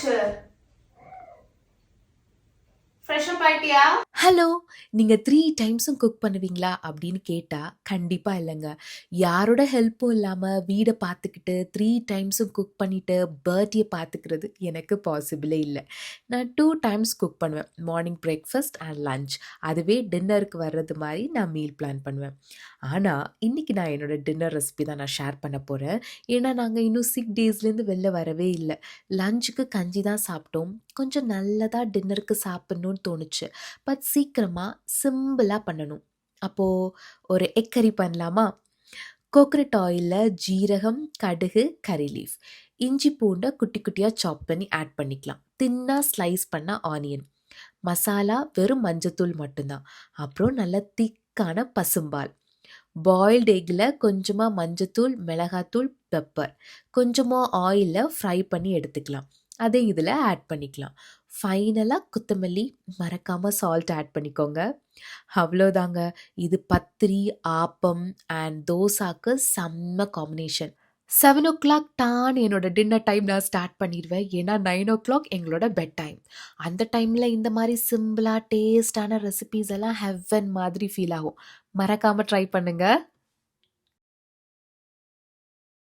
என்னாச்சு? Fresh up ஆயிட்டியா? Hello! நீங்க 3 டைம்ஸும் குக் பண்ணுவீங்களா? அப்படின்னு கேட்டா, கண்டிப்பா இல்லங்க. யாரோட ஹெல்ப்பும் இல்லாம வீட பார்த்துக்கிட்டு 3 டைம்ஸும் குக் பண்ணிட்டு பர்த்டே பார்த்துக்கிறது எனக்கு பாசிபிளே இல்ல. நான் 2 டைம்ஸ் குக் பண்ணுவேன். Morning breakfast and lunch. அதுவே டின்னருக்கு வர்றது மாரி நான் மீல் பிளான் பண்ணுவேன். ஆனா, இன்னைக்கு நான் என்னோட டின்னர் ரெசிபி தான் நான் ஷேர் பண்ண போறேன். ஏன்னா, நாங்க இன்னும் 6 டேஸ்லேருந்து வெளில வரவே இல்ல. லஞ்சுக்கு கஞ்சி தான் சாப்பிட்டோம். கொஞ்சம் நல்லதா டின்னருக்கு சாப்பிடணும்னு தோணுச்சு. பட் சீக்கிரமா சிம்பிளா பண்ணணும். அப்போ ஒரு எக் கறி பண்ணலாமா? கோகனட் ஆயில்ல ஜீரகம், கடுகு, கரி லீஃப், இஞ்சி பூண்ட குட்டி குட்டியா சாப் பண்ணி ஆட் பண்ணிக்கலாம். தின்னா ஸ்லைஸ் பண்ண ஆனியன், மசாலா வெறும் மஞ்சத்தூள் மட்டும்தான். அப்புறம் நல்ல திக்கான பசும்பால், பாயில்டு எக்ல கொஞ்சமா மஞ்சத்தூள், மிளகாத்தூள், பெப்பர், கொஞ்சமா ஆயில்ல ஃப்ரை பண்ணி எடுத்துக்கலாம். அதை இதில் ஆட் பண்ணிக்கலாம். ஃபைனலாக கொத்தமல்லி, மறக்காமல் சால்ட் ஆட் பண்ணிக்கோங்க. அவ்வளோதாங்க. இது பத்திரி, ஆப்பம் அண்ட் தோசாக்கு செம்ம காம்பினேஷன். 7:00 டான் என்னோட டின்னர் டைம் நான் ஸ்டார்ட் பண்ணிடுவேன். ஏன்னா 9:00 எங்களோட பெட் டைம். அந்த டைமில் இந்த மாதிரி சிம்பிளாக டேஸ்டான ரெசிபீஸ் எல்லாம் ஹெவன் மாதிரி ஃபீல் ஆகும். மறக்காமல் ட்ரை பண்ணுங்க.